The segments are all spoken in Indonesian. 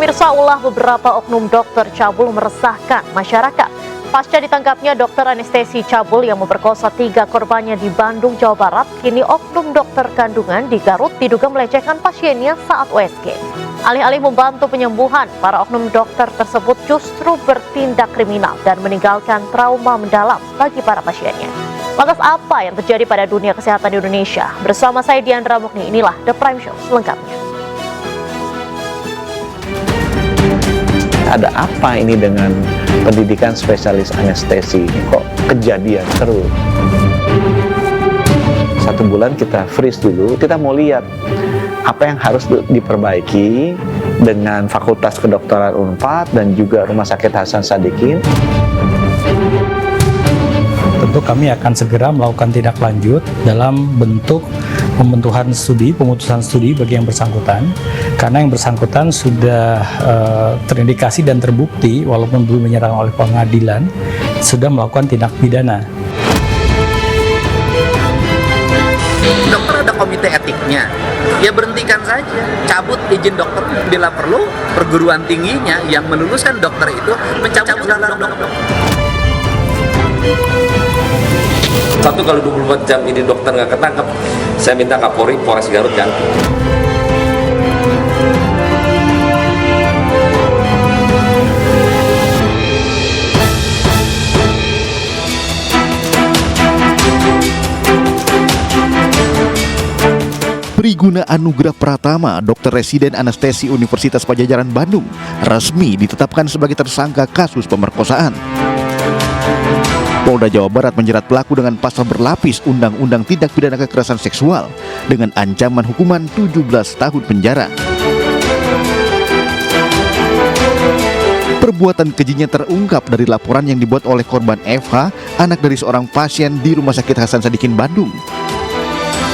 Pemirsa, ulah beberapa oknum dokter cabul meresahkan masyarakat. Pasca ditangkapnya dokter anestesi cabul yang memperkosa 3 korbannya di Bandung, Jawa Barat, kini oknum dokter kandungan di Garut diduga melecehkan pasiennya saat USG. Alih-alih membantu penyembuhan, para oknum dokter tersebut justru bertindak kriminal dan meninggalkan trauma mendalam bagi para pasiennya. Lantas apa yang terjadi pada dunia kesehatan di Indonesia? Bersama saya Diandra Mukni, inilah The Prime Show selengkapnya. Ada apa ini dengan pendidikan spesialis anestesi? Kok kejadian terus? 1 bulan kita freeze dulu, kita mau lihat apa yang harus diperbaiki dengan Fakultas Kedokteran Unpad dan juga Rumah Sakit Hasan Sadikin. Tentu kami akan segera melakukan tindak lanjut dalam bentuk pembentukan studi, pemutusan studi bagi yang bersangkutan, karena yang bersangkutan sudah terindikasi dan terbukti walaupun belum menyerang oleh pengadilan sudah melakukan tindak pidana. Dokter ada komite etiknya, ya berhentikan saja, cabut izin dokter. Bila perlu perguruan tingginya yang meluluskan dokter itu mencabut gelar dokter. 1 kali 24 jam ini dokter nggak ketangkep, saya minta Kapolri Polres Garut ganti. Priguna Anugrah Pratama, dokter residen anestesi Universitas Padjadjaran Bandung, resmi ditetapkan sebagai tersangka kasus pemerkosaan. Polda Jawa Barat menjerat pelaku dengan pasal berlapis Undang-Undang Tindak Pidana Kekerasan Seksual dengan ancaman hukuman 17 tahun penjara. Perbuatan kejinya terungkap dari laporan yang dibuat oleh korban FH, anak dari seorang pasien di Rumah Sakit Hasan Sadikin Bandung.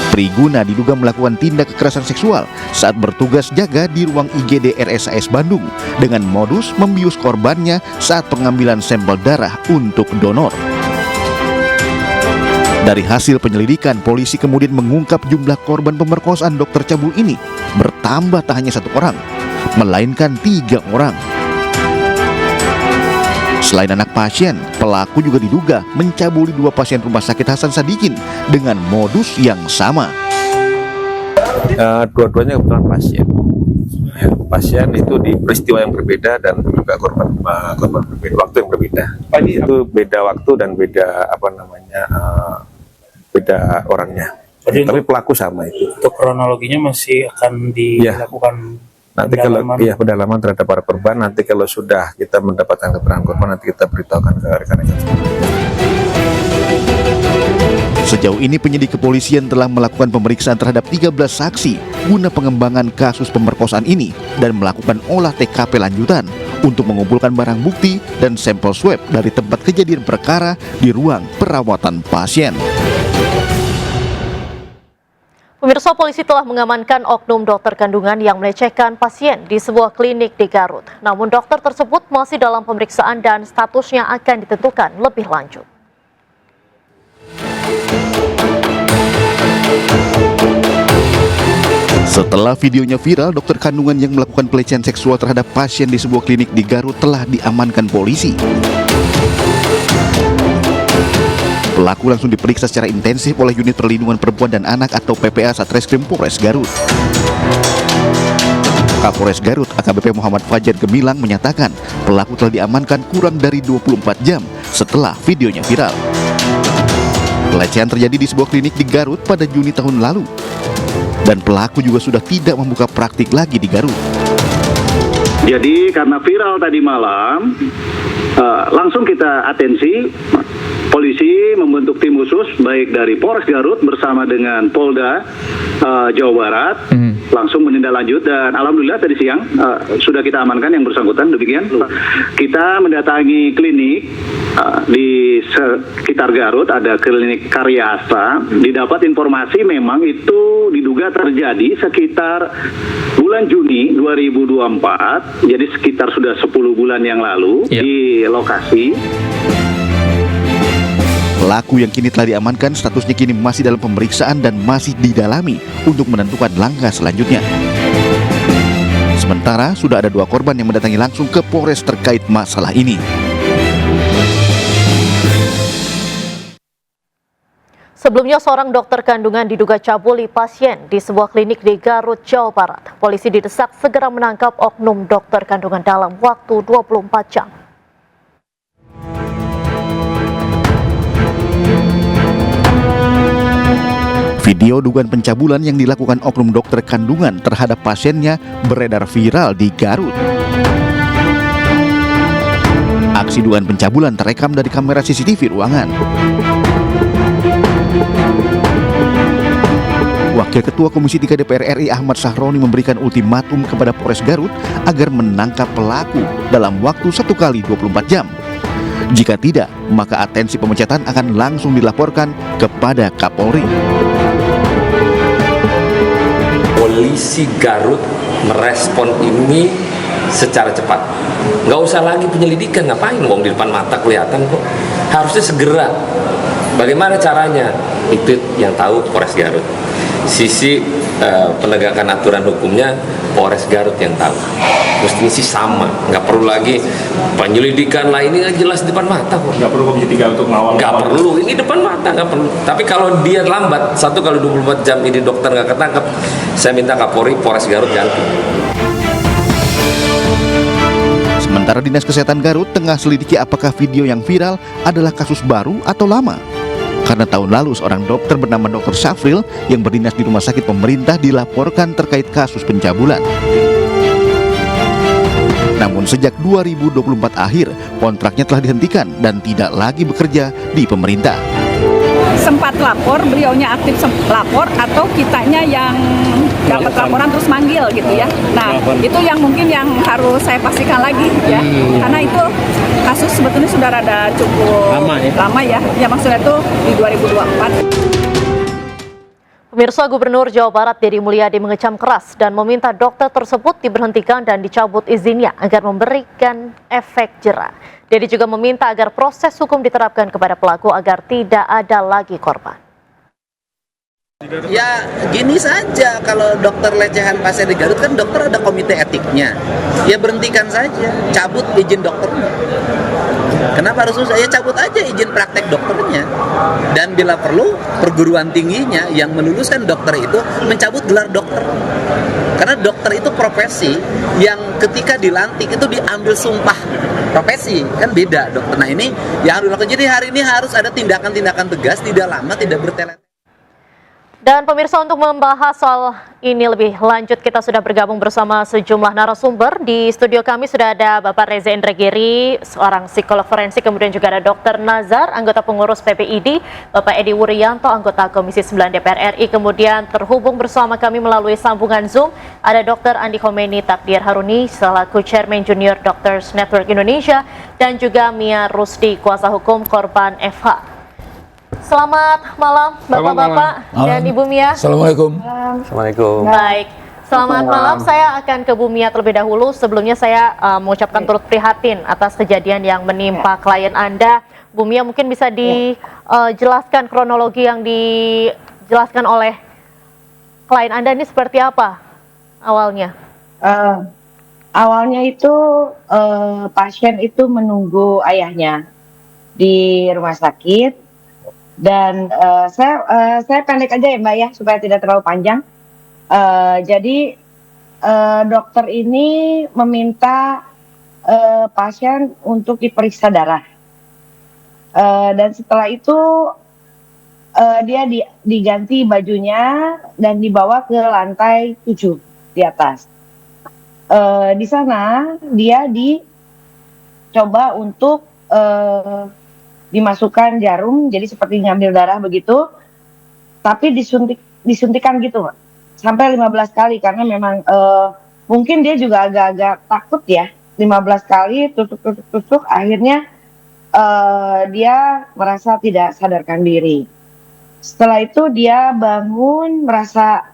Priguna diduga melakukan tindak kekerasan seksual saat bertugas jaga di ruang IGD RSAS Bandung dengan modus membius korbannya saat pengambilan sampel darah untuk donor. Dari hasil penyelidikan, polisi kemudian mengungkap jumlah korban pemerkosaan dokter cabul ini bertambah tak hanya 1 orang, melainkan 3 orang. Selain anak pasien, pelaku juga diduga mencabuli 2 pasien Rumah Sakit Hasan Sadikin dengan modus yang sama. Dua-duanya kebetulan pasien. Ya, pasien itu di peristiwa yang berbeda dan juga korban berbeda, waktu yang berbeda. Itu beda waktu dan beda beda orangnya. Tapi pelaku sama itu. Untuk kronologinya masih akan dilakukan. Nanti kalau pendalaman terhadap para korban, nanti kalau sudah kita mendapatkan keterangan korban, nanti kita beritahukan ke rekan-rekan. Sejauh ini penyidik kepolisian telah melakukan pemeriksaan terhadap 13 saksi guna pengembangan kasus pemerkosaan ini dan melakukan olah TKP lanjutan untuk mengumpulkan barang bukti dan sampel swab dari tempat kejadian perkara di ruang perawatan pasien. Pemirsa, polisi telah mengamankan oknum dokter kandungan yang melecehkan pasien di sebuah klinik di Garut. Namun dokter tersebut masih dalam pemeriksaan dan statusnya akan ditentukan lebih lanjut. Setelah videonya viral, dokter kandungan yang melakukan pelecehan seksual terhadap pasien di sebuah klinik di Garut telah diamankan polisi. Pelaku langsung diperiksa secara intensif oleh Unit Perlindungan Perempuan dan Anak atau PPA Satreskrim Polres Garut. Kapolres Garut AKBP Muhammad Fajar Gemilang menyatakan pelaku telah diamankan kurang dari 24 jam setelah videonya viral. Pelecehan terjadi di sebuah klinik di Garut pada Juni tahun lalu dan pelaku juga sudah tidak membuka praktik lagi di Garut. Jadi karena viral tadi malam, langsung kita atensi. Polisi membentuk tim khusus baik dari Polres Garut bersama dengan Polda Jawa Barat langsung menindaklanjut dan alhamdulillah tadi siang sudah kita amankan yang bersangkutan. Demikian kita mendatangi klinik di sekitar Garut, ada klinik Karyasa. Didapat informasi memang itu diduga terjadi sekitar bulan Juni 2024, jadi sekitar sudah 10 bulan yang lalu di lokasi. Pelaku yang kini telah diamankan statusnya kini masih dalam pemeriksaan dan masih didalami untuk menentukan langkah selanjutnya. Sementara sudah ada 2 korban yang mendatangi langsung ke Polres terkait masalah ini. Sebelumnya seorang dokter kandungan diduga cabuli pasien di sebuah klinik di Garut, Jawa Barat. Polisi didesak segera menangkap oknum dokter kandungan dalam waktu 24 jam. Video dugaan pencabulan yang dilakukan oknum dokter kandungan terhadap pasiennya beredar viral di Garut. Aksi dugaan pencabulan terekam dari kamera CCTV ruangan. Wakil Ketua Komisi 3 DPR RI Ahmad Sahroni memberikan ultimatum kepada Polres Garut agar menangkap pelaku dalam waktu 1 kali 24 jam. Jika tidak, maka atensi pemecatan akan langsung dilaporkan kepada Kapolri. Polisi Garut merespon ini secara cepat. Nggak usah lagi penyelidikan, ngapain wong di depan mata kelihatan kok. Harusnya segera. Bagaimana caranya? Itu yang tahu Polres Garut. Sisi penegakan aturan hukumnya Polres Garut yang tahu. Mestinya sih sama, nggak perlu lagi penyelidikan lah, ini jelas di depan mata kok. Nggak perlu Komisi 3 untuk mengawal. Nggak perlu, ini depan mata nggak perlu. Tapi kalau dia lambat, 1 kali 24 jam ini dokter nggak ketangkep, saya minta Kapolri Polres Garut ganti. Sementara Dinas Kesehatan Garut tengah selidiki apakah video yang viral adalah kasus baru atau lama. Karena tahun lalu seorang dokter bernama Dr. Syafril yang berdinas di rumah sakit pemerintah dilaporkan terkait kasus pencabulan. Namun sejak 2024 akhir, kontraknya telah dihentikan dan tidak lagi bekerja di pemerintah. Sempat lapor, beliaunya aktif lapor atau kitanya yang dapat laporan terus manggil gitu ya. Nah, itu yang mungkin yang harus saya pastikan lagi ya. Karena itu kasus sebetulnya sudah rada cukup lama ya. Ya maksudnya itu di 2024. Pemirsa, Gubernur Jawa Barat Deddy Mulyadi mengecam keras dan meminta dokter tersebut diberhentikan dan dicabut izinnya agar memberikan efek jera. Deddy juga meminta agar proses hukum diterapkan kepada pelaku agar tidak ada lagi korban. Ya gini saja, kalau dokter lecehan pasien di Garut kan dokter ada komite etiknya. Ya berhentikan saja, cabut izin dokternya. Kenapa harus susah? Ya cabut aja izin praktek dokternya. Dan bila perlu perguruan tingginya yang meluluskan dokter itu mencabut gelar dokter. Karena dokter itu profesi yang ketika dilantik itu diambil sumpah profesi, kan beda dokter. Nah ini yang harus dilakukan. Jadi hari ini harus ada tindakan-tindakan tegas, tidak lama, tidak bertele-tele. Dan pemirsa, untuk membahas soal ini lebih lanjut kita sudah bergabung bersama sejumlah narasumber. Di studio kami sudah ada Bapak Reza Indragiri, seorang psikolog forensik, kemudian juga ada Dr. Nazar, anggota pengurus PPID, Bapak Edi Wuryanto, anggota Komisi 9 DPR RI, kemudian terhubung bersama kami melalui sambungan Zoom ada Dr. Andi Khomeni Takdir Haruni selaku Chairman Junior Doctors Network Indonesia, dan juga Mia Rusdi, kuasa hukum korban FH. Selamat malam Bapak-Bapak dan Ibu Mia. Assalamualaikum. Assalamualaikum. Baik, selamat malam. Saya akan ke Bu Mia terlebih dahulu. Sebelumnya saya mengucapkan turut prihatin atas kejadian yang menimpa klien Anda. Bu Mia, mungkin bisa dijelaskan kronologi yang dijelaskan oleh klien Anda ini seperti apa awalnya? Awalnya itu pasien itu menunggu ayahnya di rumah sakit. Dan saya pendek aja ya Mbak ya, supaya tidak terlalu panjang. Jadi dokter ini meminta pasien untuk diperiksa darah. Dan setelah itu dia diganti bajunya dan dibawa ke lantai 7 di atas. Di sana dia dicoba untuk dimasukkan jarum, jadi seperti ngambil darah begitu, tapi disuntikan gitu sampai 15 kali karena memang mungkin dia juga agak-agak takut ya, 15 kali tusuk, akhirnya dia merasa tidak sadarkan diri. Setelah itu dia bangun merasa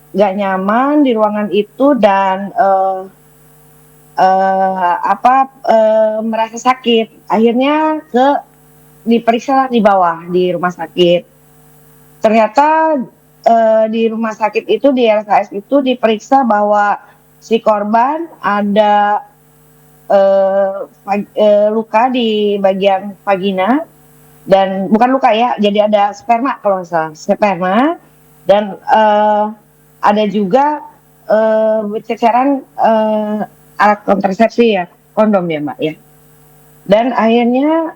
gak nyaman di ruangan itu dan merasa sakit, akhirnya diperiksa di bawah di rumah sakit. Ternyata di rumah sakit itu, di RSAS itu diperiksa bahwa si korban ada luka di bagian vagina, dan bukan luka ya, jadi ada sperma kalau nggak salah, sperma, dan ada juga ceceran alat kontrasepsi ya, kondom ya Mbak ya. Dan akhirnya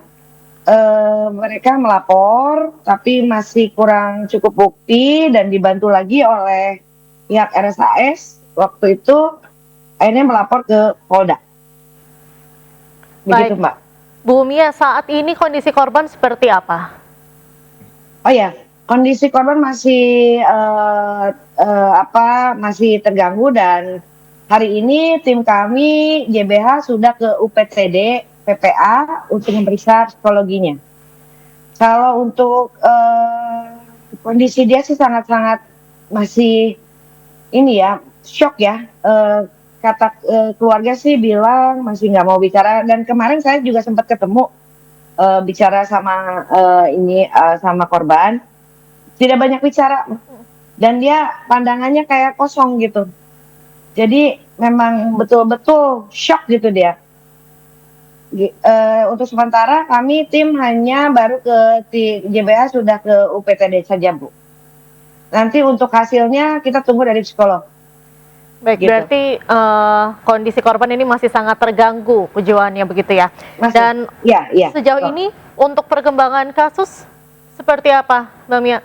mereka melapor, tapi masih kurang cukup bukti dan dibantu lagi oleh pihak RSAS waktu itu, akhirnya melapor ke Polda. Begitu, Baik. Mbak. Bu Mia, saat ini kondisi korban seperti apa? Oh ya, kondisi korban masih masih terganggu, dan hari ini tim kami JBH sudah ke UPTD PPA untuk memeriksa psikologinya. Kalau untuk kondisi dia sih sangat-sangat masih ini ya, shock ya. Kata keluarga sih bilang masih nggak mau bicara, dan kemarin saya juga sempat ketemu bicara sama sama korban, tidak banyak bicara, dan dia pandangannya kayak kosong gitu. Jadi memang betul-betul shock gitu dia. Untuk sementara kami tim hanya baru ke JBH sudah ke UPTD saja Bu. Nanti untuk hasilnya kita tunggu dari psikolog. Baik, Gitu. berarti kondisi korban ini masih sangat terganggu kejiwaannya begitu ya. Masih, Dan ya. sejauh ini untuk perkembangan kasus seperti apa, Mbak Mia?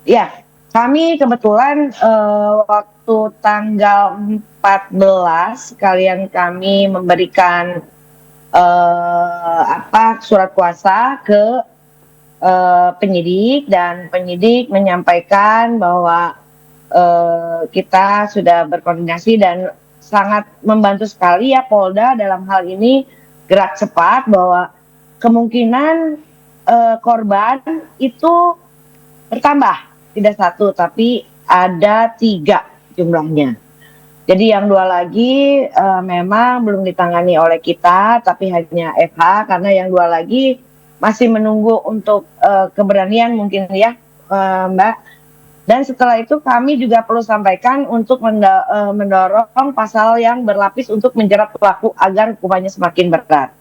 Ya, kami kebetulan waktu tanggal 14 sekalian kami memberikan surat kuasa ke penyidik, dan penyidik menyampaikan bahwa kita sudah berkoordinasi dan sangat membantu sekali ya Polda dalam hal ini gerak cepat, bahwa kemungkinan korban itu bertambah, tidak 1 tapi ada 3 jumlahnya. Jadi yang 2 lagi memang belum ditangani oleh kita, tapi hanya FH, karena yang 2 lagi masih menunggu untuk keberanian mungkin ya Mbak. Dan setelah itu kami juga perlu sampaikan untuk mendorong pasal yang berlapis untuk menjerat pelaku agar hukumannya semakin berat.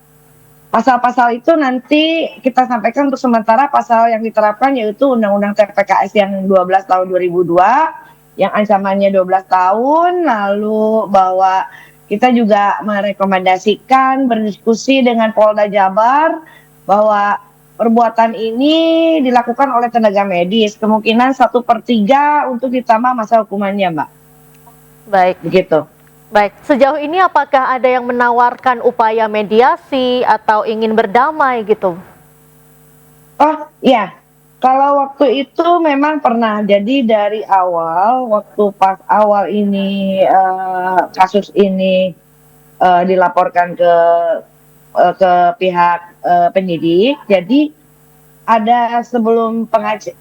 Pasal-pasal itu nanti kita sampaikan. Untuk sementara pasal yang diterapkan yaitu Undang-Undang TPKS yang 12 tahun 2002 yang ancamannya 12 tahun, lalu bahwa kita juga merekomendasikan berdiskusi dengan Polda Jabar bahwa perbuatan ini dilakukan oleh tenaga medis, kemungkinan 1/3 untuk ditambah masa hukumannya, Mbak. Baik. Begitu. Baik, sejauh ini apakah ada yang menawarkan upaya mediasi atau ingin berdamai gitu? Oh iya, kalau waktu itu memang pernah. Jadi dari awal, waktu pas awal ini kasus ini dilaporkan ke pihak penyidik, jadi ada sebelum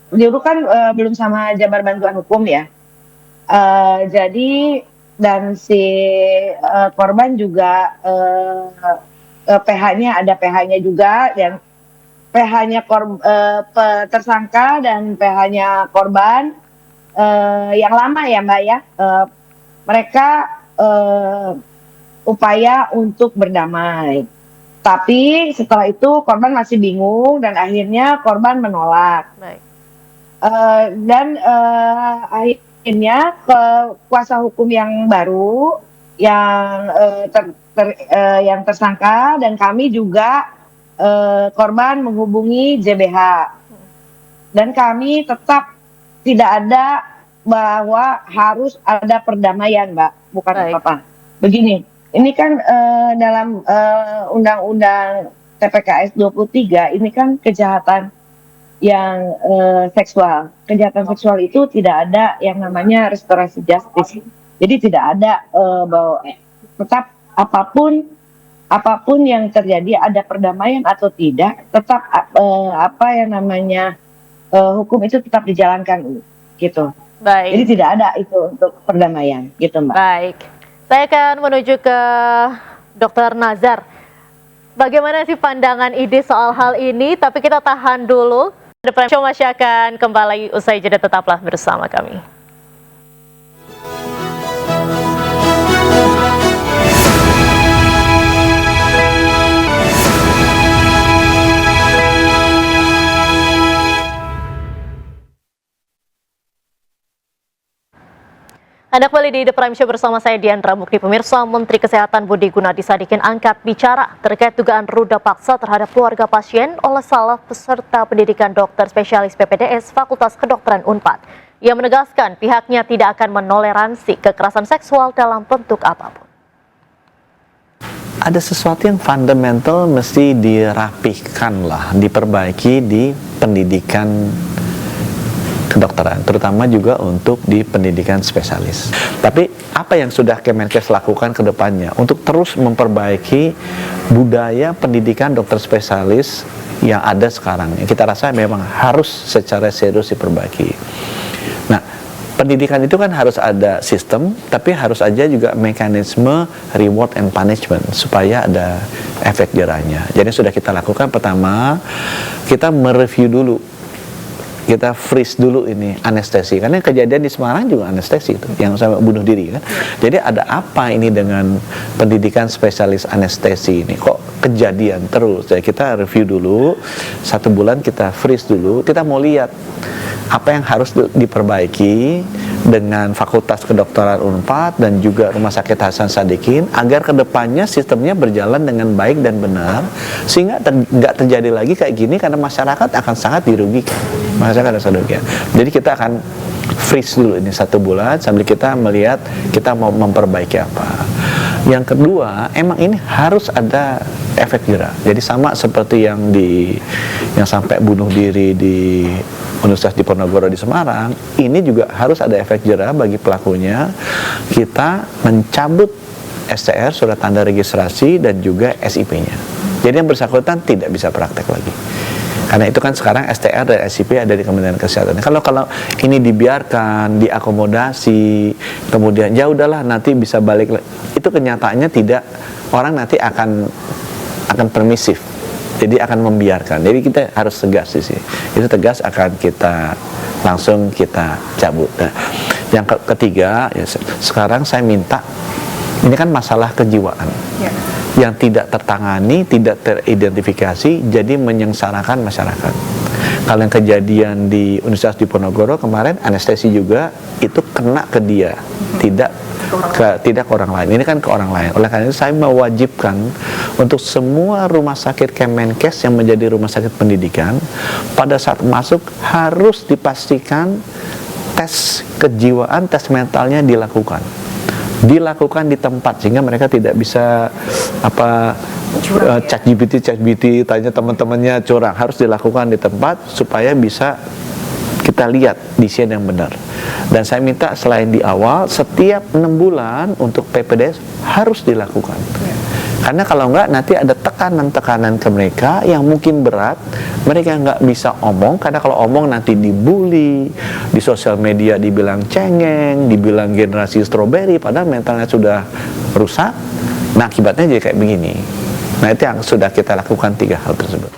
dulu kan belum sama Jabar Bantuan Hukum ya, jadi dan si korban juga PH-nya ada PH-nya juga, dan PH-nya tersangka dan PH-nya korban yang lama ya Mbak ya, mereka upaya untuk berdamai. Tapi setelah itu korban masih bingung dan akhirnya korban menolak. Baik. Akhirnya ke kuasa hukum yang baru yang yang tersangka, dan kami juga korban menghubungi JBH, dan kami tetap tidak ada bahwa harus ada perdamaian, Mbak, bukan apa-apa. Begini, ini kan dalam Undang-Undang TPKS 23 ini kan kejahatan yang seksual. Kejahatan seksual itu tidak ada yang namanya restorasi justice. Jadi tidak ada bahwa tetap apapun yang terjadi, ada perdamaian atau tidak, tetap hukum itu tetap dijalankan gitu. Baik. Jadi tidak ada itu untuk perdamaian gitu, Mbak. Baik. Saya akan menuju ke Dr. Nazar. Bagaimana sih pandangan IDI soal hal ini? Tapi kita tahan dulu. The Prime Show masih akan kembali usai jeda, tetaplah bersama kami. Anda kembali di The Prime Show bersama saya Diandra Mukni. Pemirsa, Menteri Kesehatan Budi Gunadi Sadikin angkat bicara terkait dugaan ruda paksa terhadap keluarga pasien oleh salah peserta pendidikan dokter spesialis PPDS Fakultas Kedokteran Unpad. Ia menegaskan pihaknya tidak akan menoleransi kekerasan seksual dalam bentuk apapun. Ada sesuatu yang fundamental mesti dirapihkan lah, diperbaiki di pendidikan kedokteran, terutama juga untuk di pendidikan spesialis. Tapi apa yang sudah Kemenkes lakukan ke depannya untuk terus memperbaiki budaya pendidikan dokter spesialis yang ada sekarang? Kita rasa memang harus secara serius diperbaiki. Nah, pendidikan itu kan harus ada sistem, tapi harus aja juga mekanisme reward and punishment supaya ada efek jerahnya. Jadi sudah kita lakukan, pertama kita mereview dulu, kita freeze dulu ini anestesi, karena kejadian di Semarang juga anestesi itu yang sampai bunuh diri kan. Jadi ada apa ini dengan pendidikan spesialis anestesi ini, kok kejadian terus? Jadi kita review dulu 1 bulan, kita freeze dulu, kita mau lihat apa yang harus diperbaiki dengan Fakultas Kedokteran Unpad dan juga Rumah Sakit Hasan Sadikin agar kedepannya sistemnya berjalan dengan baik dan benar, sehingga nggak terjadi lagi kayak gini, karena masyarakat akan sangat dirugikan. Jadi kita akan freeze dulu ini 1 bulan sambil kita melihat kita mau memperbaiki apa. Yang kedua, emang ini harus ada efek jerah. Jadi sama seperti yang sampai bunuh diri di Universitas Diponegoro di Semarang, ini juga harus ada efek jerah bagi pelakunya. Kita mencabut STR, surat tanda registrasi, dan juga SIP-nya. Jadi yang bersangkutan tidak bisa praktek lagi. Karena itu kan sekarang STR dan SIP ada di Kementerian Kesehatan. Kalau ini dibiarkan, diakomodasi, kemudian ya udahlah nanti bisa balik, itu kenyataannya tidak, orang nanti akan permisif. Jadi akan membiarkan. Jadi kita harus tegas di sini. Itu tegas akan kita langsung kita cabut. Nah, yang ketiga, ya, sekarang saya minta, ini kan masalah kejiwaan. Ya. Yang tidak tertangani, tidak teridentifikasi, jadi menyengsarakan masyarakat. Kalau yang kejadian di Universitas Diponegoro kemarin, anestesi juga itu kena ke dia, tidak ke orang lain. Ini kan ke orang lain. Oleh karena itu saya mewajibkan untuk semua rumah sakit Kemenkes yang menjadi rumah sakit pendidikan, pada saat masuk harus dipastikan tes kejiwaan, tes mentalnya dilakukan di tempat, sehingga mereka tidak bisa chat GPT tanya teman-temannya curang. Harus dilakukan di tempat supaya bisa kita lihat desain yang benar. Dan saya minta selain di awal, setiap 6 bulan untuk PPDS harus dilakukan. Karena kalau enggak nanti ada tekanan-tekanan ke mereka yang mungkin berat, mereka nggak bisa omong, karena kalau omong nanti dibully, di sosial media dibilang cengeng, dibilang generasi stroberi, padahal mentalnya sudah rusak. Nah, akibatnya jadi kayak begini. Nah, itu yang sudah kita lakukan 3 hal tersebut.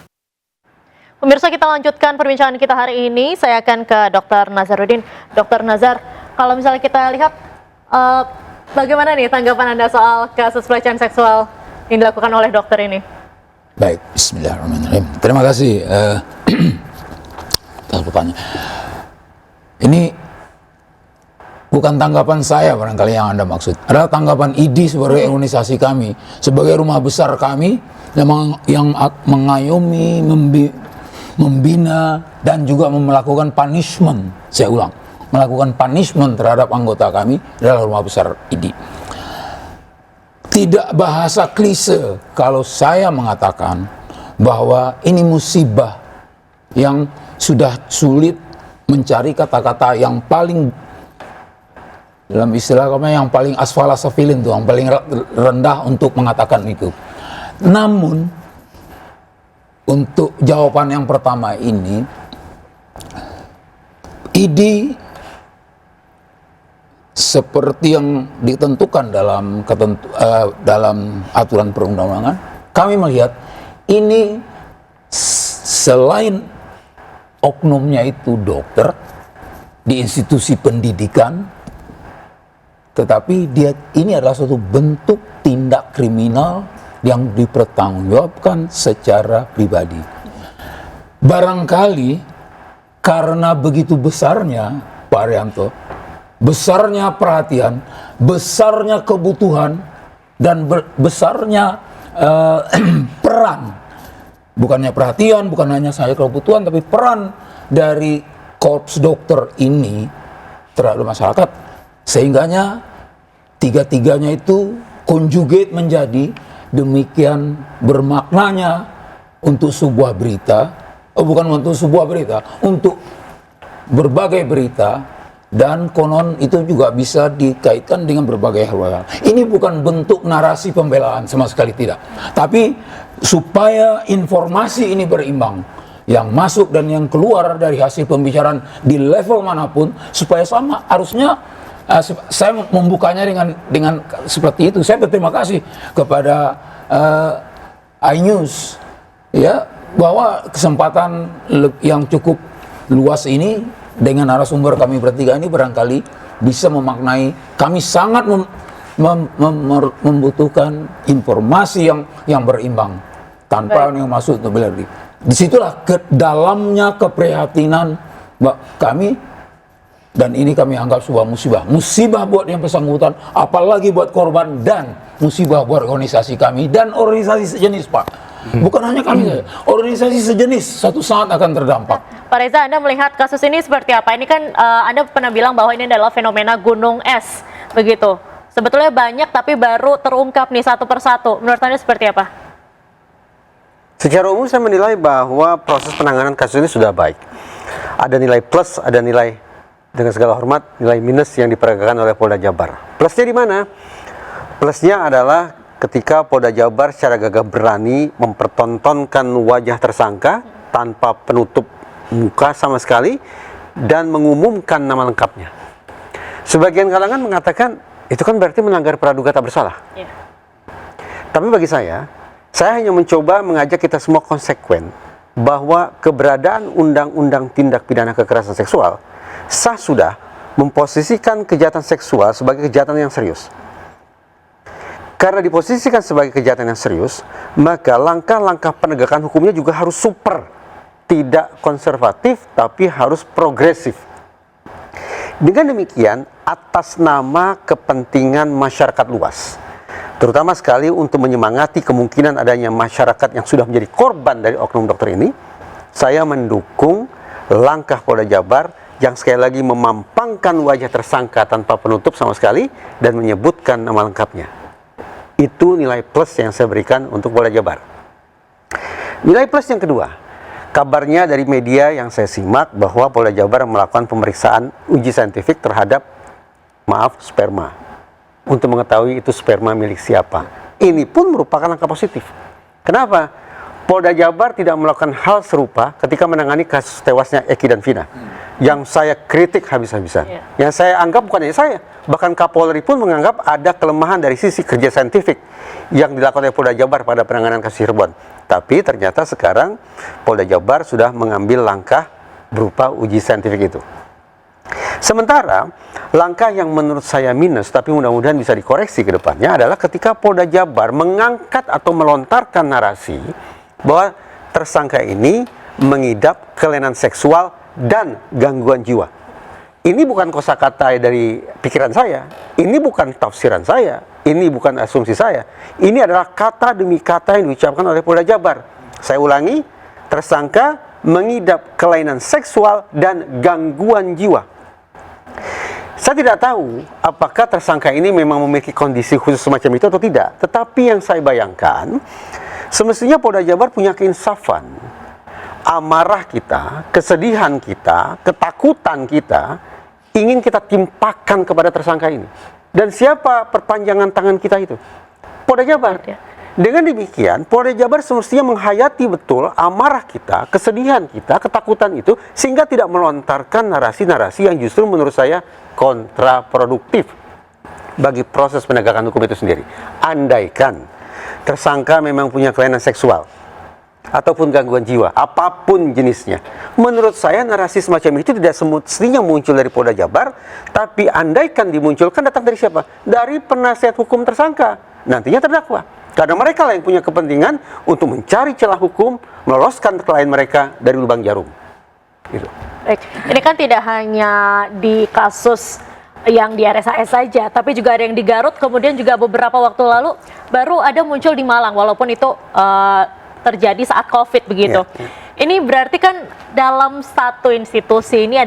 Pemirsa, kita lanjutkan perbincangan kita hari ini. Saya akan ke Dr. Nazaruddin. Dr. Nazar, kalau misalnya kita lihat bagaimana nih tanggapan Anda soal kasus pelecehan seksual yang dilakukan oleh dokter ini? Baik, bismillahirrahmanirrahim. Terima kasih atas pertanyaan. Ini bukan tanggapan saya barangkali yang Anda maksud. Adalah tanggapan ID sebagai organisasi kami, sebagai rumah besar kami yang mengayomi, membina, dan juga melakukan punishment. Saya ulang, melakukan punishment terhadap anggota kami adalah rumah besar ID. Tidak bahasa klise kalau saya mengatakan bahwa ini musibah yang sudah sulit mencari kata-kata yang paling, dalam istilah kami, yang paling asfala safilin tuh, yang paling rendah untuk mengatakan itu. Namun untuk jawaban yang pertama ini, ID seperti yang ditentukan dalam aturan perundang-undangan, kami melihat ini selain oknumnya itu dokter di institusi pendidikan, tetapi ini adalah suatu bentuk tindak kriminal yang dipertanggungjawabkan secara pribadi. Barangkali karena begitu besarnya, Pak Arianto, besarnya perhatian, besarnya kebutuhan, dan besarnya peran, bukannya perhatian, bukan hanya saya kebutuhan, tapi peran dari korps dokter ini terhadap masyarakat, sehingganya tiga-tiganya itu conjugate menjadi demikian bermaknanya untuk sebuah berita, bukan untuk sebuah berita, untuk berbagai berita. Dan konon itu juga bisa dikaitkan dengan berbagai hal. Ini bukan bentuk narasi pembelaan, sama sekali tidak. Tapi supaya informasi ini berimbang, yang masuk dan yang keluar dari hasil pembicaraan di level manapun, supaya sama, harusnya saya membukanya dengan seperti itu. Saya berterima kasih kepada iNews, ya, bahwa kesempatan yang cukup luas ini dengan narasumber kami bertiga ini barangkali bisa memaknai kami sangat membutuhkan informasi yang berimbang tanpa yang masuk untuk berlebih. Disitulah ke dalamnya keprihatinan kami, dan ini kami anggap sebuah musibah buat yang bersangkutan, apalagi buat korban, dan musibah buat organisasi kami dan organisasi sejenis, Pak. Bukan hanya kami saja, organisasi sejenis satu saat akan terdampak. Pak Reza, Anda melihat kasus ini seperti apa? Ini kan Anda pernah bilang bahwa ini adalah fenomena gunung es, begitu. Sebetulnya banyak tapi baru terungkap nih satu persatu. Menurut Anda seperti apa? Secara umum saya menilai bahwa proses penanganan kasus ini sudah baik. Ada nilai plus, ada nilai, dengan segala hormat, nilai minus yang diperagakan oleh Polda Jabar. Plusnya di mana? Plusnya adalah ketika Polda Jabar secara gagah berani mempertontonkan wajah tersangka tanpa penutup muka sama sekali dan mengumumkan nama lengkapnya. Sebagian kalangan mengatakan itu kan berarti melanggar praduga tak bersalah. Tapi bagi saya hanya mencoba mengajak kita semua konsekuen bahwa keberadaan undang-undang tindak pidana kekerasan seksual sah sudah memposisikan kejahatan seksual sebagai kejahatan yang serius. Karena diposisikan sebagai kejahatan yang serius, maka langkah-langkah penegakan hukumnya juga harus super, tidak konservatif, tapi harus progresif. Dengan demikian, atas nama kepentingan masyarakat luas, terutama sekali untuk menyemangati kemungkinan adanya masyarakat yang sudah menjadi korban dari oknum dokter ini, saya mendukung langkah Polda Jabar yang sekali lagi memampangkan wajah tersangka tanpa penutup sama sekali dan menyebutkan nama lengkapnya. Itu nilai plus yang saya berikan untuk Polda Jabar. Nilai plus yang kedua, kabarnya dari media yang saya simak bahwa Polda Jabar melakukan pemeriksaan uji saintifik terhadap, sperma, untuk mengetahui itu sperma milik siapa. Ini pun merupakan langkah positif. Kenapa? Polda Jabar tidak melakukan hal serupa ketika menangani kasus tewasnya Eki dan Vina, yang saya kritik habis-habisan. Yang saya anggap bukan hanya saya, bahkan Kapolri pun menganggap ada kelemahan dari sisi kerja saintifik yang dilakukan oleh Polda Jabar pada penanganan kasus Cirebon. Tapi ternyata sekarang Polda Jabar sudah mengambil langkah berupa uji saintifik itu. Sementara langkah yang menurut saya minus, tapi mudah-mudahan bisa dikoreksi ke depannya, adalah ketika Polda Jabar mengangkat atau melontarkan narasi bahwa tersangka ini mengidap kelainan seksual dan gangguan jiwa. Ini bukan kosakata dari pikiran saya, ini bukan tafsiran saya, ini bukan asumsi saya. Ini adalah kata demi kata yang diucapkan oleh Polda Jabar. Saya ulangi, tersangka mengidap kelainan seksual dan gangguan jiwa. Saya tidak tahu apakah tersangka ini memang memiliki kondisi khusus semacam itu atau tidak. Tetapi yang saya bayangkan, semestinya Polda Jabar punya keinsafan. Amarah kita, kesedihan kita, ketakutan kita, ingin kita timpakan kepada tersangka ini. Dan siapa perpanjangan tangan kita itu? Polda Jabar. Dengan demikian, Polda Jabar semestinya menghayati betul amarah kita, kesedihan kita, ketakutan itu, sehingga tidak melontarkan narasi-narasi yang justru menurut saya kontraproduktif bagi proses penegakan hukum itu sendiri. Andaikan tersangka memang punya kelainan seksual ataupun gangguan jiwa, apapun jenisnya, menurut saya narasi semacam itu tidak semestinya muncul dari Polda Jabar, tapi andaikan dimunculkan datang dari siapa? Dari penasihat hukum tersangka, nantinya terdakwa. Karena mereka lah yang punya kepentingan untuk mencari celah hukum, meloloskan klien mereka dari lubang jarum. Gitu. Baik, ini kan tidak hanya di kasus yang di RSAS saja, tapi juga ada yang di Garut, kemudian juga beberapa waktu lalu baru ada muncul di Malang, walaupun itu terjadi saat COVID begitu. Ini berarti kan dalam satu institusi ini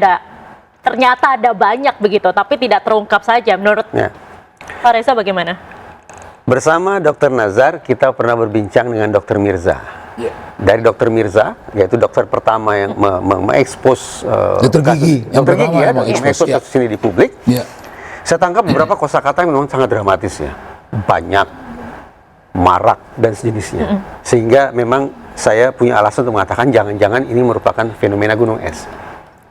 ternyata ada banyak begitu, tapi tidak terungkap saja. Menurut Pak Reza bagaimana? Bersama Dr. Nazar, kita pernah berbincang dengan Dr. Mirza. Dari Dr. Mirza, yaitu dokter pertama yang mengekspos Dokter Gigi, yang pertama yang mengekspos kasus ini di publik. Saya tangkap beberapa kosakata yang memang sangat dramatis ya, banyak, marak dan sejenisnya, sehingga memang saya punya alasan untuk mengatakan jangan-jangan ini merupakan fenomena gunung es.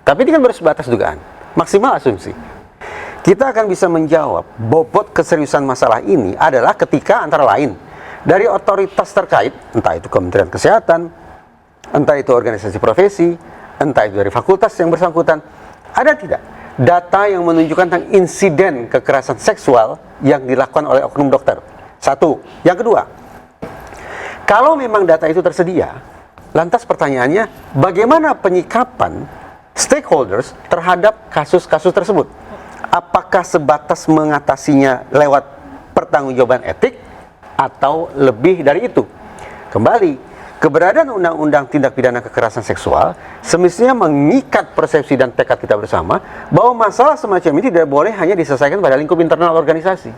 Tapi ini kan baru sebatas dugaan, maksimal asumsi. Kita akan bisa menjawab bobot keseriusan masalah ini adalah ketika antara lain dari otoritas terkait, entah itu Kementerian Kesehatan, entah itu organisasi profesi, entah itu dari fakultas yang bersangkutan, ada tidak data yang menunjukkan tentang insiden kekerasan seksual yang dilakukan oleh oknum dokter? Satu. Yang kedua, kalau memang data itu tersedia, lantas pertanyaannya, bagaimana penyikapan stakeholders terhadap kasus-kasus tersebut? Apakah sebatas mengatasinya lewat pertanggungjawaban etik, atau lebih dari itu? Kembali, keberadaan Undang-Undang Tindak Pidana Kekerasan Seksual semestinya mengikat persepsi dan tekad kita bersama bahwa masalah semacam ini tidak boleh hanya diselesaikan pada lingkup internal organisasi.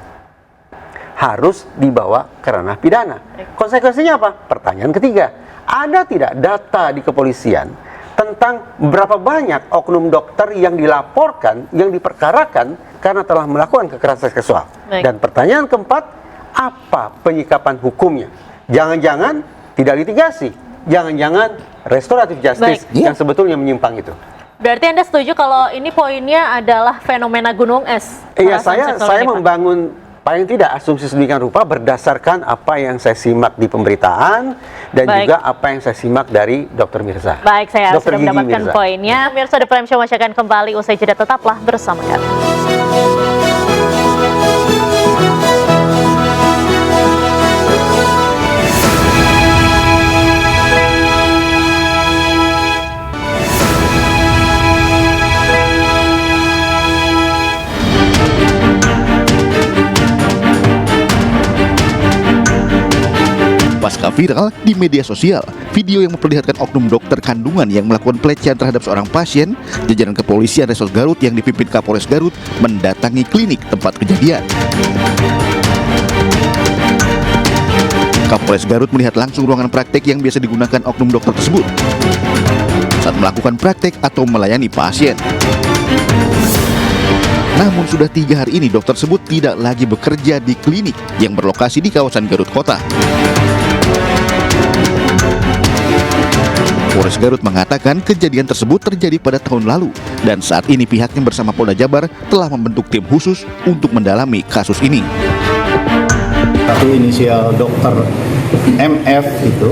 Harus dibawa ke ranah pidana. Konsekuensinya apa? Pertanyaan ketiga, ada tidak data di kepolisian tentang berapa banyak oknum dokter yang dilaporkan, yang diperkarakan karena telah melakukan kekerasan seksual? Dan pertanyaan keempat, apa penyikapan hukumnya? Jangan-jangan tidak litigasi, jangan-jangan restoratif justice yang sebetulnya menyimpang itu. Berarti Anda setuju kalau ini poinnya adalah fenomena gunung es? Iya, saya membangun paling tidak asumsi sedemikian rupa berdasarkan apa yang saya simak di pemberitaan dan juga apa yang saya simak dari Dr. Mirza. Baik, saya Dr. sudah mendapatkan poinnya. Mirsa The Prime Show masih akan kembali usai jeda, tetaplah bersama kami. Pasca viral di media sosial, video yang memperlihatkan oknum dokter kandungan yang melakukan pelecehan terhadap seorang pasien, jajaran kepolisian Resort Garut yang dipimpin Kapolres Garut mendatangi klinik tempat kejadian. Kapolres Garut melihat langsung ruangan praktek yang biasa digunakan oknum dokter tersebut saat melakukan praktek atau melayani pasien. Namun sudah 3 hari ini dokter tersebut tidak lagi bekerja di klinik yang berlokasi di kawasan Garut Kota. Polres Garut mengatakan kejadian tersebut terjadi pada tahun lalu dan saat ini pihaknya bersama Polda Jabar telah membentuk tim khusus untuk mendalami kasus ini. Satu inisial Dokter MF itu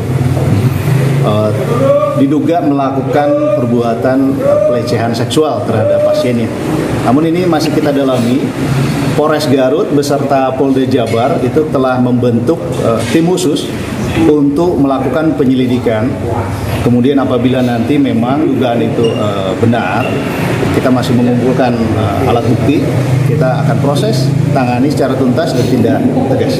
diduga melakukan perbuatan pelecehan seksual terhadap pasiennya. Namun ini masih kita dalami. Polres Garut beserta Polda Jabar itu telah membentuk tim khusus untuk melakukan penyelidikan. Kemudian apabila nanti memang dugaan itu benar, kita masih mengumpulkan alat bukti, kita akan proses, tangani secara tuntas dan tindak tegas.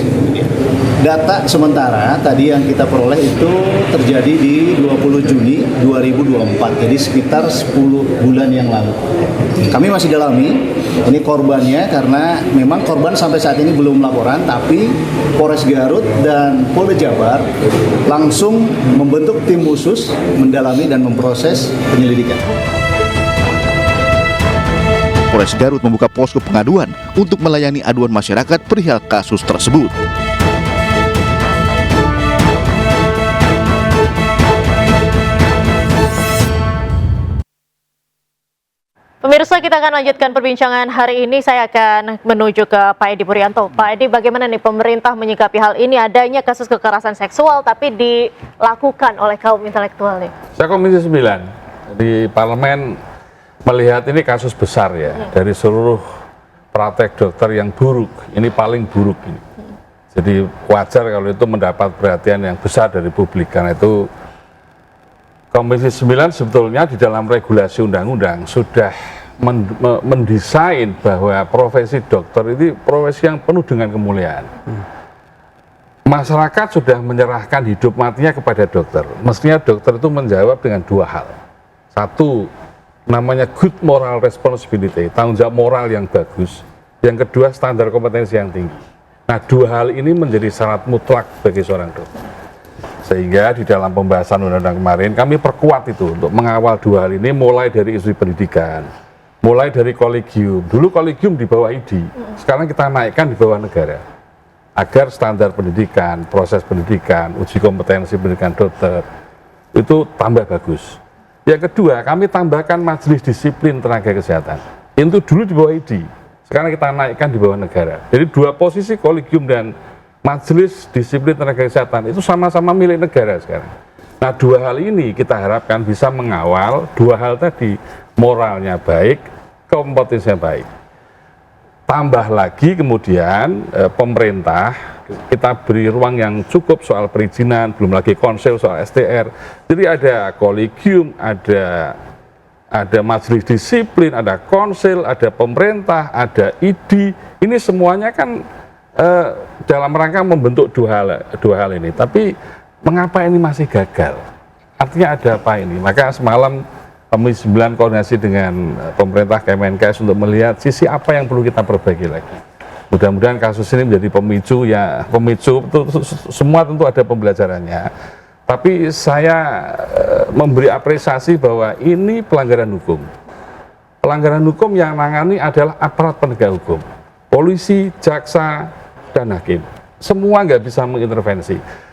Data sementara tadi yang kita peroleh itu terjadi di 20 Juni 2024, jadi sekitar 10 bulan yang lalu. Kami masih dalami ini korbannya karena memang korban sampai saat ini belum laporan, tapi Polres Garut dan Polda Jabar langsung membentuk tim khusus mendalami dan memproses penyelidikan. Polres Garut membuka posko pengaduan untuk melayani aduan masyarakat perihal kasus tersebut. Pemirsa, kita akan lanjutkan perbincangan hari ini. Saya akan menuju ke Pak Edi Puryanto. Pak Edi, bagaimana nih pemerintah menyikapi hal ini? Adanya kasus kekerasan seksual tapi dilakukan oleh kaum intelektual nih. Saya Komisi 9 di Parlemen melihat ini kasus besar ya, dari seluruh praktek dokter yang buruk. Ini paling buruk ini. Jadi wajar kalau itu mendapat perhatian yang besar dari publik, karena itu Komisi 9 sebetulnya di dalam regulasi undang-undang sudah mendesain bahwa profesi dokter itu profesi yang penuh dengan kemuliaan. Masyarakat sudah menyerahkan hidup matinya kepada dokter. Mestinya dokter itu menjawab dengan dua hal. Satu, namanya good moral responsibility, tanggung jawab moral yang bagus. Yang kedua, standar kompetensi yang tinggi. Nah, dua hal ini menjadi syarat mutlak bagi seorang dokter. Sehingga di dalam pembahasan undang-undang kemarin kami perkuat itu untuk mengawal dua hal ini, mulai dari isu pendidikan, mulai dari kolegium. Dulu kolegium di bawah ID, sekarang kita naikkan di bawah negara, agar standar pendidikan, proses pendidikan, uji kompetensi pendidikan dokter itu tambah bagus. Yang kedua, kami tambahkan majelis disiplin tenaga kesehatan. Itu dulu di bawah ID, sekarang kita naikkan di bawah negara. Jadi dua posisi kolegium dan majelis disiplin tenaga kesehatan itu sama-sama milik negara sekarang. Nah, dua hal ini kita harapkan bisa mengawal dua hal tadi, moralnya baik, kompetensinya baik. Tambah lagi kemudian pemerintah kita beri ruang yang cukup soal perizinan, belum lagi konsel soal STR. Jadi ada kolegium, ada majelis disiplin, ada konsel, ada pemerintah, ada ID. Ini semuanya kan dalam rangka membentuk dua hal ini. Tapi mengapa ini masih gagal? Artinya ada apa ini? Maka semalam Komisi 9 koordinasi dengan pemerintah Kemenkes untuk melihat sisi apa yang perlu kita perbaiki lagi. Mudah-mudahan kasus ini menjadi pemicu, semua tentu ada pembelajarannya. Tapi saya memberi apresiasi bahwa ini pelanggaran hukum. Pelanggaran hukum yang nangani adalah aparat penegak hukum, polisi, jaksa, dan hakim. Semua nggak bisa mengintervensi.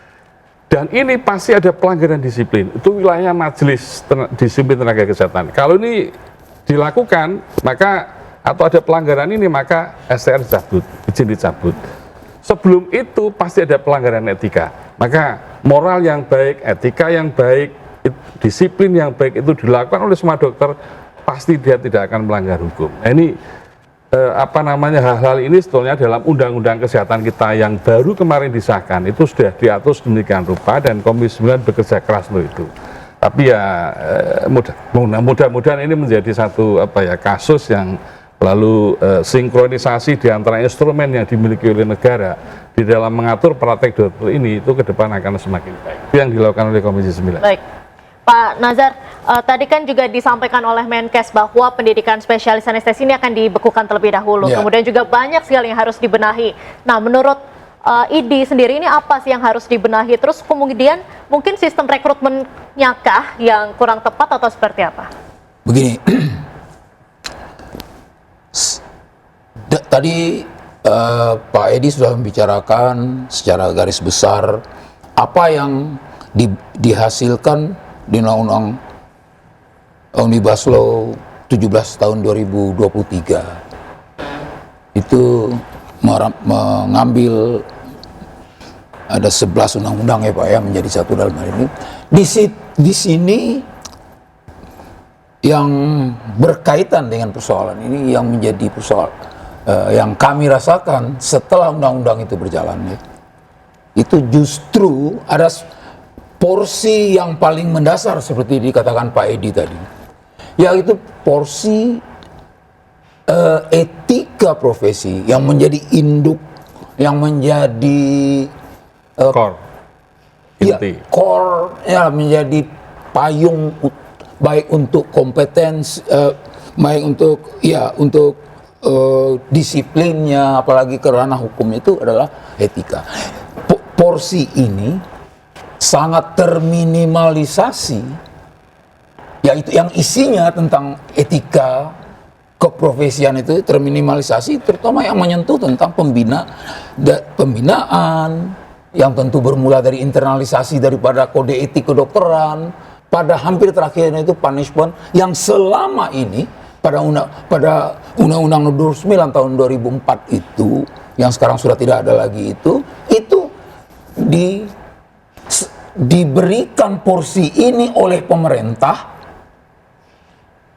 Dan ini pasti ada pelanggaran disiplin. Itu wilayahnya majelis disiplin tenaga kesehatan. Kalau ini dilakukan, maka atau ada pelanggaran ini, maka STR dicabut, izin dicabut. Sebelum itu pasti ada pelanggaran etika. Maka moral yang baik, etika yang baik, disiplin yang baik itu dilakukan oleh semua dokter, pasti dia tidak akan melanggar hukum. Nah, ini hal-hal ini sebetulnya dalam undang-undang kesehatan kita yang baru kemarin disahkan itu sudah diatur sedemikian rupa dan Komisi 9 bekerja keras untuk itu. Tapi ya mudah-mudahan ini menjadi satu kasus yang lalu sinkronisasi di antara instrumen yang dimiliki oleh negara di dalam mengatur praktek dokter ini itu ke depan akan semakin baik. Itu yang dilakukan oleh Komisi 9. Baik. Pak Nazar, tadi kan juga disampaikan oleh Menkes bahwa pendidikan spesialis anestesi ini akan dibekukan terlebih dahulu. Kemudian juga banyak sekali yang harus dibenahi. Nah, menurut ID sendiri ini apa sih yang harus dibenahi? Terus kemudian mungkin sistem rekrutmennya kah yang kurang tepat atau seperti apa? Begini, tadi Pak Edi sudah membicarakan secara garis besar apa yang dihasilkan di Undang-Undang Omnibus Law 17 tahun 2023 itu mengambil ada 11 undang-undang ya Pak ya menjadi satu dalam hal ini. Di sini yang berkaitan dengan persoalan ini yang menjadi persoalan yang kami rasakan setelah undang-undang itu berjalan ya, itu justru ada porsi yang paling mendasar seperti dikatakan Pak Edi tadi, yaitu porsi etika profesi yang menjadi induk, yang menjadi core, menjadi payung baik untuk kompetensi, baik untuk disiplinnya, apalagi ke ranah hukum itu adalah etika. Porsi ini sangat terminimalisasi, yaitu yang isinya tentang etika keprofesian itu terminimalisasi, terutama yang menyentuh tentang pembinaan yang tentu bermula dari internalisasi daripada kode etik kedokteran, pada hampir terakhirnya itu punishment yang selama ini pada Undang-Undang Nomor 9 tahun 2004 itu yang sekarang sudah tidak ada lagi itu diberikan porsi ini oleh pemerintah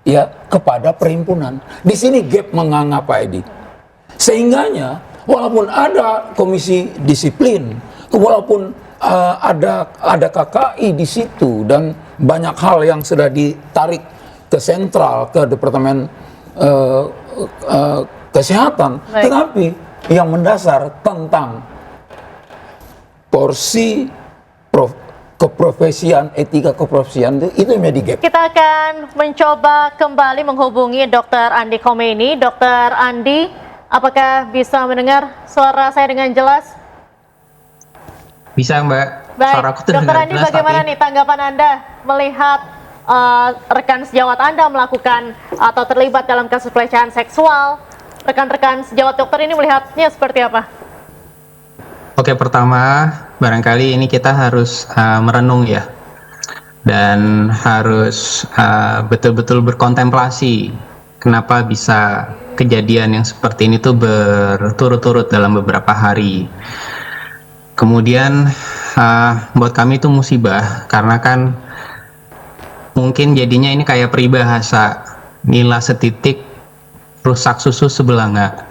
ya kepada perhimpunan. Di sini gap menganga Pak Edi. Sehingganya walaupun ada komisi disiplin, walaupun ada KKI di situ dan banyak hal yang sudah ditarik ke sentral, ke Departemen kesehatan, tetapi yang mendasar tentang porsi keprofesian, etika keprofesian itu Medigap. Kita akan mencoba kembali menghubungi Dr. Andi Khomeini. Dr. Andi, apakah bisa mendengar suara saya dengan jelas? Bisa, Mbak. Baik, Dr. Andi, bagaimana nih tanggapan Anda melihat rekan sejawat Anda melakukan atau terlibat dalam kasus pelecehan seksual? Rekan-rekan sejawat dokter ini melihatnya seperti apa? Oke, pertama barangkali ini kita harus merenung ya, dan harus betul-betul berkontemplasi kenapa bisa kejadian yang seperti ini tuh berturut-turut dalam beberapa hari. Kemudian buat kami itu musibah karena kan mungkin jadinya ini kayak peribahasa nila setitik rusak susu sebelanga.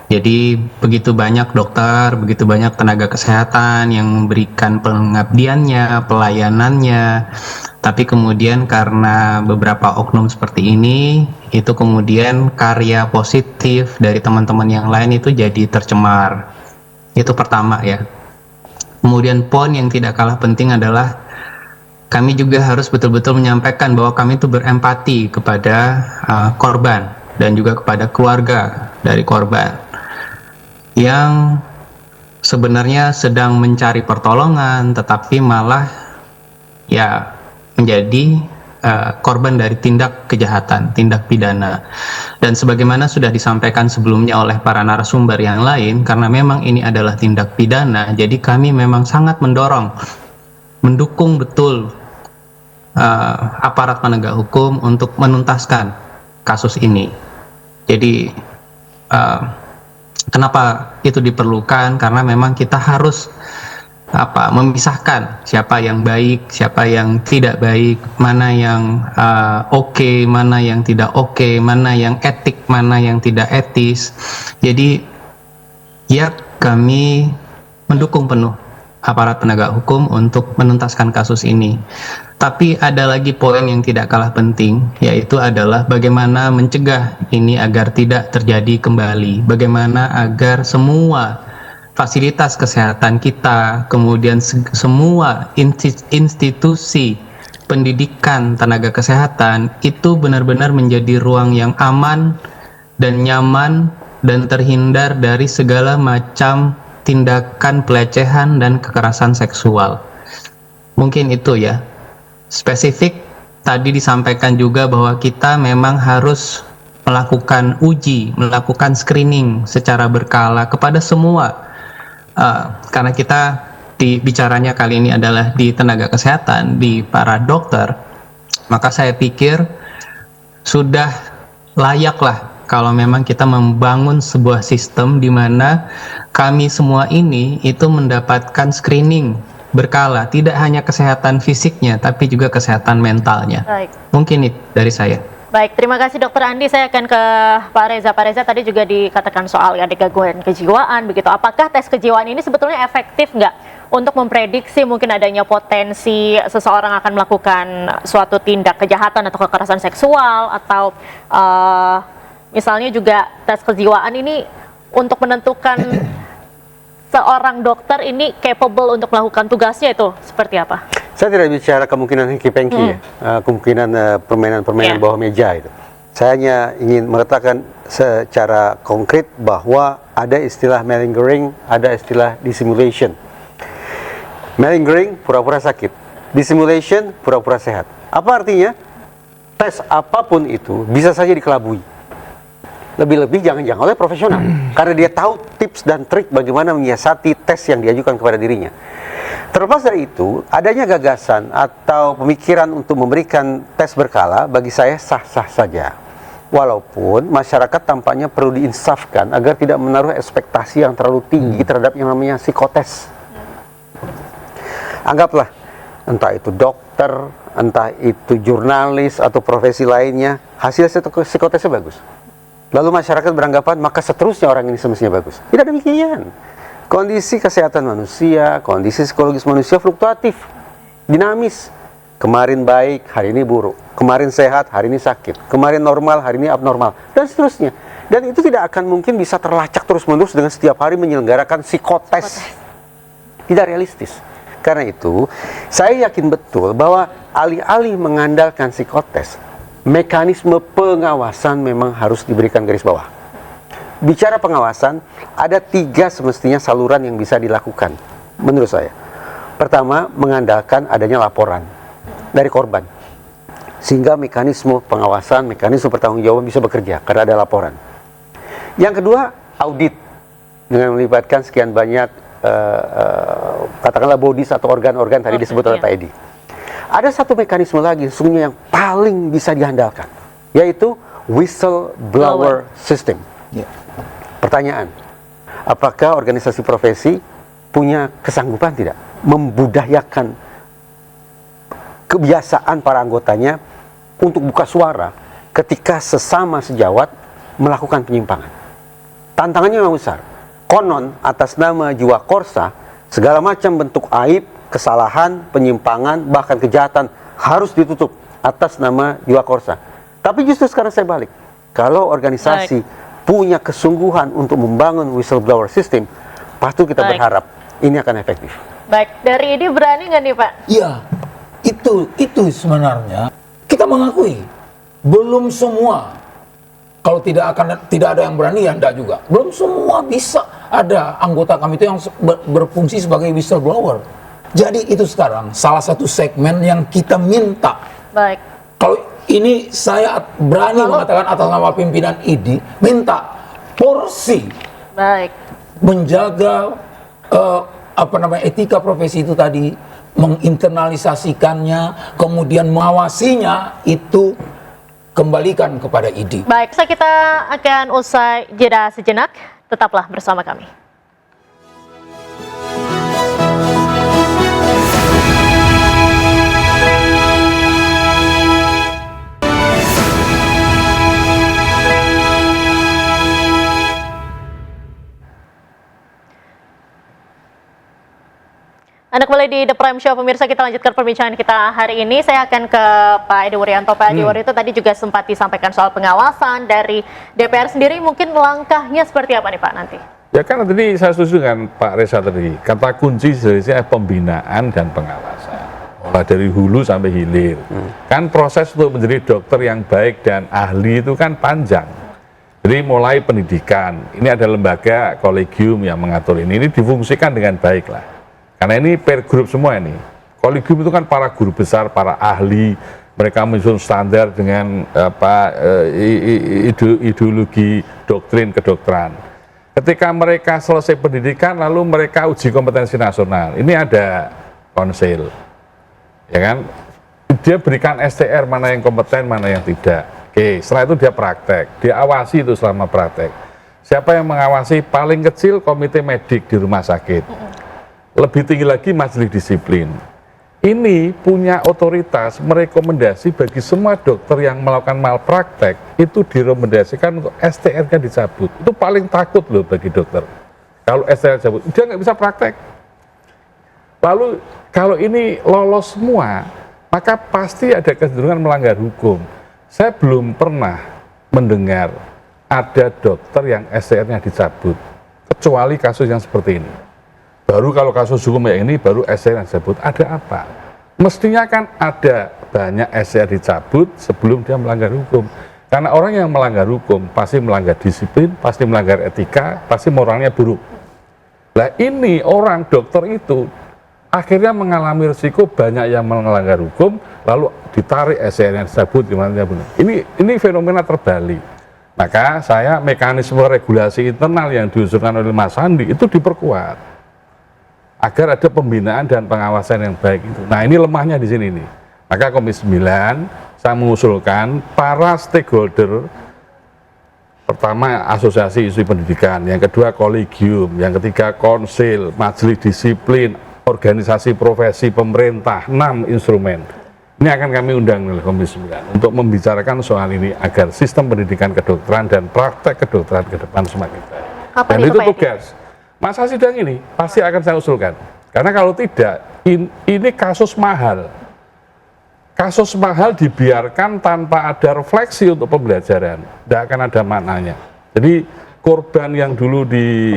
Jadi begitu banyak dokter, begitu banyak tenaga kesehatan yang memberikan pengabdiannya, pelayanannya, tapi kemudian karena beberapa oknum seperti ini, itu kemudian karya positif dari teman-teman yang lain itu jadi tercemar. Itu pertama ya. Kemudian poin yang tidak kalah penting adalah kami juga harus betul-betul menyampaikan bahwa kami itu berempati kepada korban dan juga kepada keluarga dari korban yang sebenarnya sedang mencari pertolongan tetapi malah ya menjadi korban dari tindak kejahatan, tindak pidana. Dan sebagaimana sudah disampaikan sebelumnya oleh para narasumber yang lain, karena memang ini adalah tindak pidana, jadi kami memang sangat mendukung betul aparat penegak hukum untuk menuntaskan kasus ini. Jadi kenapa itu diperlukan? Karena memang kita harus memisahkan siapa yang baik, siapa yang tidak baik, mana yang oke, mana yang tidak oke, mana yang etik, mana yang tidak etis. Jadi ya kami mendukung penuh aparat penegak hukum untuk menuntaskan kasus ini. Tapi ada lagi poin yang tidak kalah penting, yaitu adalah bagaimana mencegah ini agar tidak terjadi kembali. Bagaimana agar semua fasilitas kesehatan kita, kemudian semua institusi pendidikan tenaga kesehatan itu benar-benar menjadi ruang yang aman dan nyaman dan terhindar dari segala macam tindakan pelecehan dan kekerasan seksual. Mungkin itu ya. Spesifik tadi disampaikan juga bahwa kita memang harus melakukan uji, melakukan screening secara berkala kepada semua. Karena kita bicaranya kali ini adalah di tenaga kesehatan, di para dokter, maka saya pikir sudah layaklah kalau memang kita membangun sebuah sistem di mana kami semua ini itu mendapatkan screening berkala, tidak hanya kesehatan fisiknya tapi juga kesehatan mentalnya. Baik. Mungkin itu dari saya. Baik, terima kasih Dokter Andi. Saya akan ke Pak Reza. Pak Reza, tadi juga dikatakan soal ada gangguan kejiwaan begitu. Apakah tes kejiwaan ini sebetulnya efektif nggak untuk memprediksi mungkin adanya potensi seseorang akan melakukan suatu tindak kejahatan atau kekerasan seksual, atau misalnya juga tes kejiwaan ini untuk menentukan seorang dokter ini capable untuk melakukan tugasnya itu seperti apa? Saya tidak bicara kemungkinan hengki-pengki ya, kemungkinan permainan-permainan bawah meja itu. Saya hanya ingin mengatakan secara konkret bahwa ada istilah malingering, ada istilah dissimulation. Malingering pura-pura sakit, dissimulation pura-pura sehat. Apa artinya? Tes apapun itu bisa saja dikelabui. Lebih-lebih jangan-jangan oleh profesional, karena dia tahu tips dan trik bagaimana menyiasati tes yang diajukan kepada dirinya. Terlepas dari itu, adanya gagasan atau pemikiran untuk memberikan tes berkala bagi saya sah-sah saja. Walaupun masyarakat tampaknya perlu diinsafkan agar tidak menaruh ekspektasi yang terlalu tinggi terhadap yang namanya psikotes. Anggaplah, entah itu dokter, entah itu jurnalis atau profesi lainnya, hasil psikotesnya bagus. Lalu masyarakat beranggapan maka seterusnya orang ini semestinya bagus. Tidak demikian. Kondisi kesehatan manusia, kondisi psikologis manusia fluktuatif, dinamis. Kemarin baik, hari ini buruk. Kemarin sehat, hari ini sakit. Kemarin normal, hari ini abnormal. Dan seterusnya. Dan itu tidak akan mungkin bisa terlacak terus-menerus dengan setiap hari menyelenggarakan psikotes. Tidak realistis. Karena itu, saya yakin betul bahwa alih-alih mengandalkan psikotes, mekanisme pengawasan memang harus diberikan garis bawah. Bicara pengawasan, ada 3 semestinya saluran yang bisa dilakukan, menurut saya. Pertama, mengandalkan adanya laporan dari korban. Sehingga mekanisme pengawasan, mekanisme pertanggungjawaban bisa bekerja, karena ada laporan. Yang kedua, audit. Dengan melibatkan sekian banyak, katakanlah bodies atau organ-organ tadi disebut oleh Pak Edi. Ada satu mekanisme lagi, sesungguhnya yang paling bisa diandalkan, yaitu whistleblower system. Pertanyaan, apakah organisasi profesi punya kesanggupan tidak membudayakan kebiasaan para anggotanya untuk buka suara ketika sesama sejawat melakukan penyimpangan? Tantangannya memang besar. Konon atas nama jiwa korsa, segala macam bentuk aib, kesalahan, penyimpangan, bahkan kejahatan harus ditutup atas nama jiwa korsa. Tapi justru sekarang saya balik. Kalau organisasi punya kesungguhan untuk membangun whistleblower system, patut kita berharap ini akan efektif. Baik, dari ini berani nggak nih Pak? Iya, itu sebenarnya kita mengakui belum semua. Kalau tidak ada yang berani, ya enggak juga. Belum semua bisa ada anggota kami itu yang berfungsi sebagai whistleblower. Jadi itu sekarang salah satu segmen yang kita minta. Baik. Kalau ini saya berani mengatakan atas nama pimpinan ID, minta porsi. Baik. Menjaga etika profesi itu tadi, menginternalisasikannya, kemudian mengawasinya itu kembalikan kepada ID. Baik, kita akan usai jeda sejenak. Tetaplah bersama kami. Anda kembali di The Prime Show, pemirsa. Kita lanjutkan perbincangan kita hari ini. Saya akan ke Pak Edi Wuryanto. Pak Edi Wuryanto tadi juga sempat disampaikan soal pengawasan dari DPR sendiri. Mungkin langkahnya seperti apa nih Pak nanti? Ya kan tadi saya setuju dengan Pak Reza tadi. Kata kunci sebenarnya pembinaan dan pengawasan. Mulai dari hulu sampai hilir. Kan proses untuk menjadi dokter yang baik dan ahli itu kan panjang. Jadi mulai pendidikan. Ini ada lembaga kolegium yang mengatur ini. Ini difungsikan dengan baik lah. Karena ini per grup semua ini. Kolegium itu kan para guru besar, para ahli, mereka menyusun standar dengan ideologi doktrin kedokteran. Ketika mereka selesai pendidikan, lalu mereka uji kompetensi nasional. Ini ada konsil, ya kan? Dia berikan STR mana yang kompeten, mana yang tidak. Oke, setelah itu dia praktek, dia awasi itu selama praktek. Siapa yang mengawasi? Paling kecil komite medik di rumah sakit. Lebih tinggi lagi majelis disiplin. Ini punya otoritas merekomendasi bagi semua dokter yang melakukan malpraktek itu direkomendasikan untuk STR-nya dicabut. Itu paling takut loh bagi dokter. Kalau STR dicabut, dia nggak bisa praktek. Lalu kalau ini lolos semua, maka pasti ada kecenderungan melanggar hukum. Saya belum pernah mendengar ada dokter yang STR-nya dicabut, kecuali kasus yang seperti ini. Baru kalau kasus hukum yang ini, baru STR yang disebut. Ada apa? Mestinya kan ada banyak STR dicabut sebelum dia melanggar hukum. Karena orang yang melanggar hukum pasti melanggar disiplin, pasti melanggar etika, pasti moralnya buruk. Nah ini orang dokter itu akhirnya mengalami risiko banyak yang melanggar hukum, lalu ditarik STR yang disebut gimana. Ini fenomena terbalik. Maka saya mekanisme regulasi internal yang diusulkan oleh Mas Sandi itu diperkuat agar ada pembinaan dan pengawasan yang baik itu. Nah ini lemahnya di sini nih. Maka Komisi 9 saya mengusulkan para stakeholder, pertama asosiasi institusi pendidikan, yang kedua kolegium, yang ketiga konsil, majelis disiplin, organisasi profesi, pemerintah, 6 instrumen. Ini akan kami undang oleh Komisi 9 untuk membicarakan soal ini agar sistem pendidikan kedokteran dan praktek kedokteran ke depan semakin baik. Dan itu tugas. Masa sidang ini pasti akan saya usulkan. Karena kalau tidak, ini kasus mahal. kasus mahal dibiarkan tanpa ada refleksi untuk pembelajaran, tidak akan ada maknanya. Jadi korban yang dulu di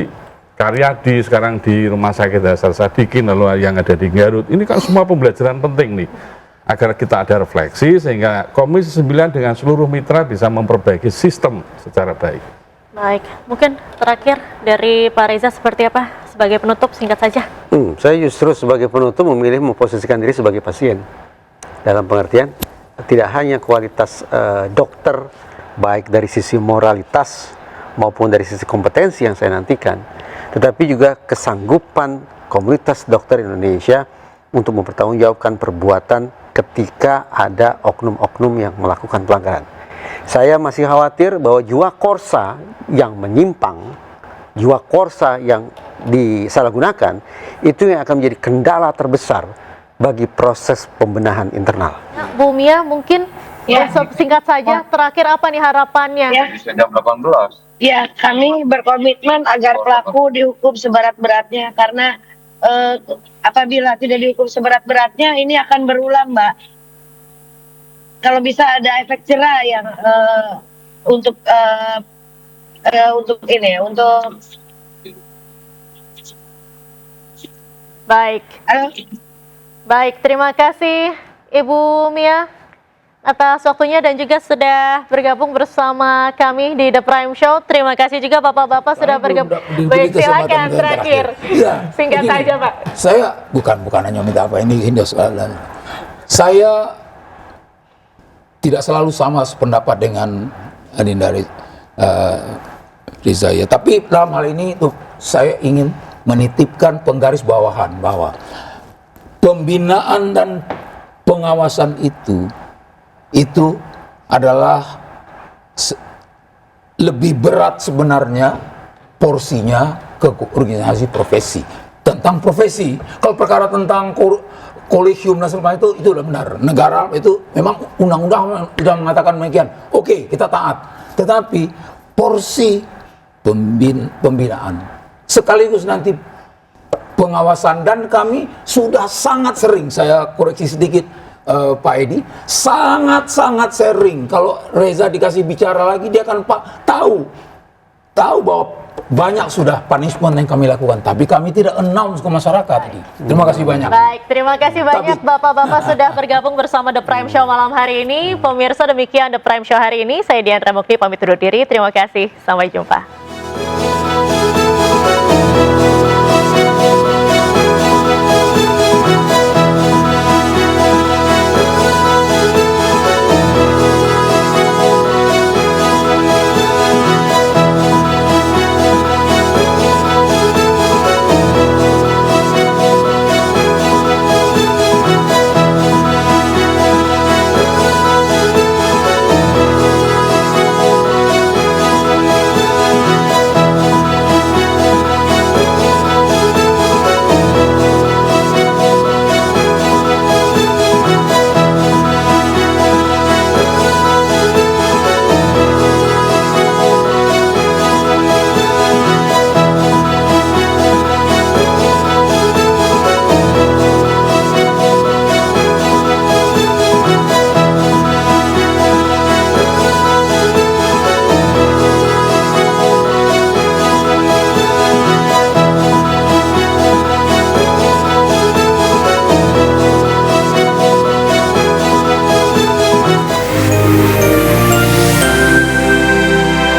Karyadi, sekarang di Rumah Sakit Hasan Sadikin, lalu yang ada di Garut, ini kan semua pembelajaran penting nih, agar kita ada refleksi sehingga Komisi 9 dengan seluruh mitra bisa memperbaiki sistem secara baik. Baik, mungkin terakhir dari Pak Reza seperti apa sebagai penutup, singkat saja. Saya justru sebagai penutup memilih memposisikan diri sebagai pasien, dalam pengertian tidak hanya kualitas dokter, baik dari sisi moralitas maupun dari sisi kompetensi yang saya nantikan, tetapi juga kesanggupan komunitas dokter Indonesia untuk mempertanggungjawabkan perbuatan ketika ada oknum-oknum yang melakukan pelanggaran. Saya masih khawatir bahwa jiwa korsa yang menyimpang, jiwa korsa yang disalahgunakan, itu yang akan menjadi kendala terbesar bagi proses pembenahan internal. Bu Mia, mungkin singkat saja, terakhir apa nih harapannya? Jam 18. Ya, kami berkomitmen agar pelaku dihukum seberat-beratnya karena apabila tidak dihukum seberat-beratnya ini akan berulang, Mbak. Kalau bisa ada efek jerah yang untuk ini, untuk baik. Baik, terima kasih Ibu Mia atas waktunya dan juga sudah bergabung bersama kami di The Prime Show. Terima kasih juga Bapak-bapak sudah bergabung. Baik, silakan terakhir. Singkat saja, Pak. Saya bukan hanya minta apa ini soalan. Saya tidak selalu sama sependapat dengan Adinda Reza ya, tapi dalam hal ini tuh saya ingin menitipkan penggaris bawahan bahwa pembinaan dan pengawasan itu adalah lebih berat sebenarnya porsinya ke organisasi profesi. Tentang profesi, kalau perkara tentang kolegium dan sebagainya itu udah benar. Negara itu memang undang-undang sudah mengatakan demikian. Oke, kita taat. Tetapi porsi pembinaan sekaligus nanti pengawasan, dan kami sudah sangat sering, saya koreksi sedikit Pak Edi, sangat sering kalau Reza dikasih bicara lagi dia akan tahu bahwa banyak sudah punishment yang kami lakukan, tapi kami tidak announce ke masyarakat. Terima kasih banyak. Baik, terima kasih banyak Bapak-bapak sudah bergabung bersama The Prime Show malam hari ini. Pemirsa, demikian The Prime Show hari ini. Saya Diandra Mukti pamit undur diri. Terima kasih, sampai jumpa.